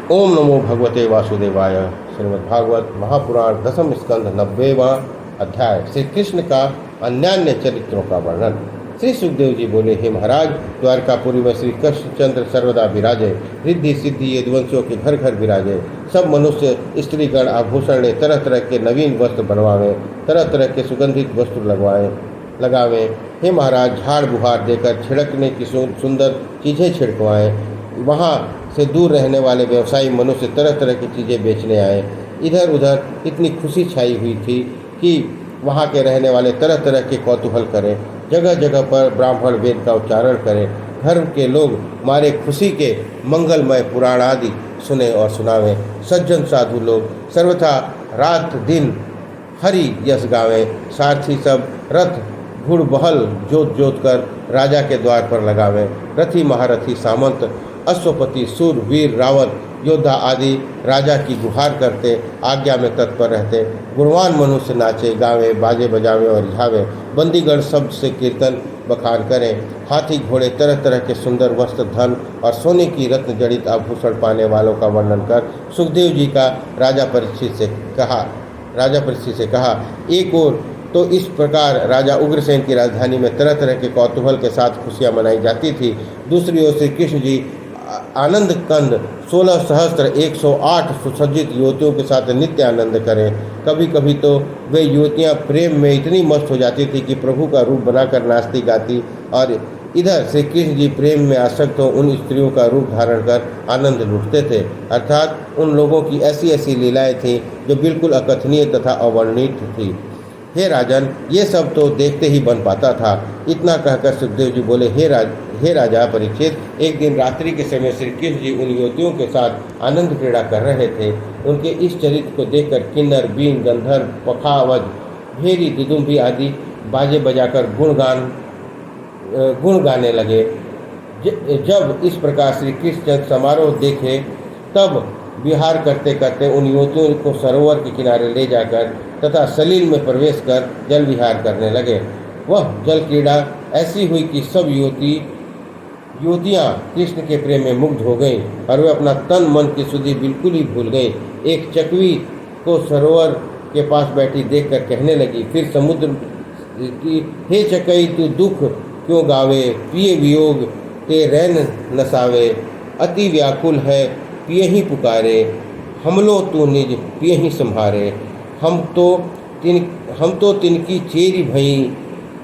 ओम नमो भगवते वासुदेवाय। श्रीमद्भागवत महापुराण दसम स्कंध 90वां अध्याय। श्री कृष्ण का अन्यान्य चरित्रों का वर्णन। श्री सुखदेव जी बोले, हे महाराज, द्वारकापुरी में श्री कृष्णचंद्र सर्वदा विराजे। रिद्धि सिद्धि यदुवंशियों के घर घर विराजे। सब मनुष्य स्त्रीगण आभूषण ने तरह तरह के नवीन वस्त्र बनवावें, तरह तरह के सुगंधित वस्त्र लगावें। हे महाराज, झाड़ बुहार देकर छिड़कने की सुंदर चीज़ें छिड़कवाएं। वहाँ से दूर रहने वाले व्यवसायी मनुष्य तरह तरह की चीज़ें बेचने आए। इधर उधर इतनी खुशी छाई हुई थी कि वहाँ के रहने वाले तरह तरह के कौतूहल करें। जगह जगह पर ब्राह्मण वेद का उच्चारण करें। घर के लोग मारे खुशी के मंगलमय पुराण आदि सुने और सुनावें। सज्जन साधु लोग सर्वथा रात दिन हरि यश गावें। सारथी सब रथ घुड़ बहल जोत जोत कर राजा के द्वार पर लगावें। रथी महारथी सामंत अश्वपति सूर वीर रावण योद्धा आदि राजा की गुहार करते आज्ञा में तत्पर रहते। गुणवान मनुष्य नाचे गावे, बाजे बजावे और रिझावे। बंदीगण शब्द से कीर्तन बखान करें। हाथी घोड़े तरह तरह के सुंदर वस्त्र धन और सोने की रत्न जड़ित आभूषण पाने वालों का वर्णन कर सुखदेव जी का राजा परीक्षित से कहा। एक ओर तो इस प्रकार राजा उग्रसेन की राजधानी में तरह तरह के कौतूहल के साथ खुशियां मनाई जाती थी। दूसरी ओर श्री कृष्ण जी आनंद कंद 16 सहस्त्र 108 सुसज्जित युवतियों के साथ नित्य आनंद करें। कभी कभी तो वे युवतियां प्रेम में इतनी मस्त हो जाती थी कि प्रभु का रूप बनाकर नाचती गाती, और इधर श्री कृष्ण जी प्रेम में आसक्त हो उन स्त्रियों का रूप धारण कर आनंद लूटते थे। अर्थात उन लोगों की ऐसी ऐसी लीलाएं थीं जो बिल्कुल अकथनीय तथा अवर्णित थी। हे राजन, ये सब तो देखते ही बन पाता था। इतना कहकर सुखदेव जी बोले, हे राजा परीक्षित, एक दिन रात्रि के समय श्री कृष्ण जी उन युवतियों के साथ आनंद क्रीड़ा कर रहे थे। उनके इस चरित्र को देखकर किन्नर, बीन, गंधर्व, पखावज, भेरी, दुदुम्भी आदि बाजे बजाकर गुण गाने लगे। जब इस प्रकार श्री कृष्ण समारोह देखे तब विहार करते करते उन युवतियों को सरोवर के किनारे ले जाकर तथा सलील में प्रवेश कर जल विहार करने लगे। वह जल क्रीड़ा ऐसी हुई कि सब युवतियाँ कृष्ण के प्रेम में मुग्ध हो गईं और वे अपना तन मन की सुधि बिल्कुल ही भूल गईं। एक चकवी को सरोवर के पास बैठी देखकर कहने लगी, फिर समुद्र की, हे चकई, तू दुख क्यों गावे, पिए वियोग ते रैन नसावे। अति व्याकुल है पिए ही पुकारे, हमलो तू निज पिए ही संभारे। हम तो तिनकी चेरी भई,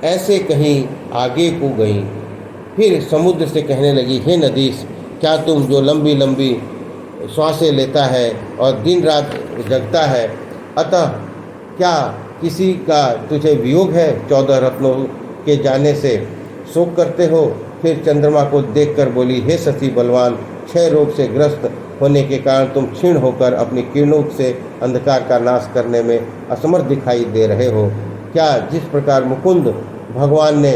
ऐसे कहीं आगे को गई। फिर समुद्र से कहने लगी, हे नदीश, क्या तुम जो लंबी लंबी श्वासें लेता है और दिन रात जगता है, अतः क्या किसी का तुझे वियोग है? 14 रत्नों के जाने से शोक करते हो। फिर चंद्रमा को देखकर बोली, हे सती बलवान, क्षय रोग से ग्रस्त होने के कारण तुम क्षीण होकर अपनी किरणों से अंधकार का नाश करने में असमर्थ दिखाई दे रहे हो। क्या जिस प्रकार मुकुंद भगवान ने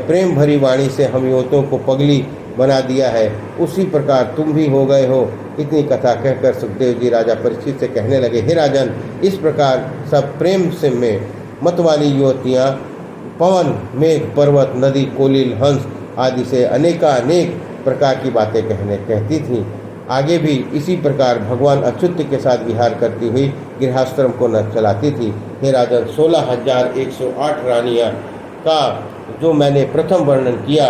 प्रेम भरी वाणी से हम युवतियों को पगली बना दिया है, उसी प्रकार तुम भी हो गए हो। इतनी कथा कहकर सुखदेव जी राजा परीक्षित से कहने लगे, हे राजन, इस प्रकार सब प्रेम से में मतवाली युवतियाँ पवन, मेघ, पर्वत, नदी, कोलिल, हंस आदि से अनेकानेक प्रकार की बातें कहती थीं। आगे भी इसी प्रकार भगवान अच्युत के साथ विहार करती हुई गृहस्थ्रम को न चलाती थी। हे राजन, 16,108 रानियाँ का जो मैंने प्रथम वर्णन किया,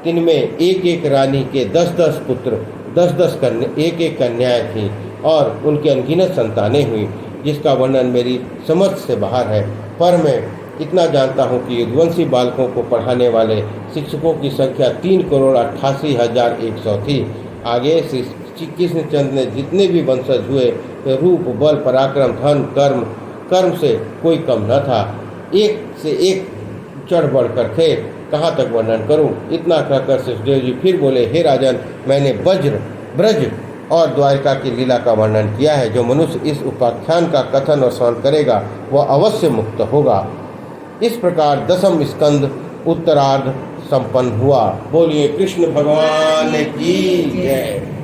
तिनमें एक एक रानी के 10-10 पुत्र, 10-10 एक एक कन्याएं थीं और उनकी अनगिनत संतानें हुई, जिसका वर्णन मेरी समझ से बाहर है। पर मैं इतना जानता हूँ कि यदुवंशी बालकों को पढ़ाने वाले शिक्षकों की संख्या 3,88,100 थी। आगे श्री कृष्णचंद्र ने जितने भी वंशज हुए वे रूप, बल, पराक्रम, धन, कर्म से कोई कम न था। एक से एक चढ़ बढ़कर थे। कहाँ तक वर्णन करूँ? इतना कहकर सुखदेव जी फिर बोले, हे राजन, मैंने ब्रज और द्वारिका की लीला का वर्णन किया है। जो मनुष्य इस उपाख्यान का कथन और श्रवण करेगा वह अवश्य मुक्त होगा। इस प्रकार दसम स्कंद उत्तरार्ध संपन्न हुआ। बोलिए कृष्ण भगवान की जय।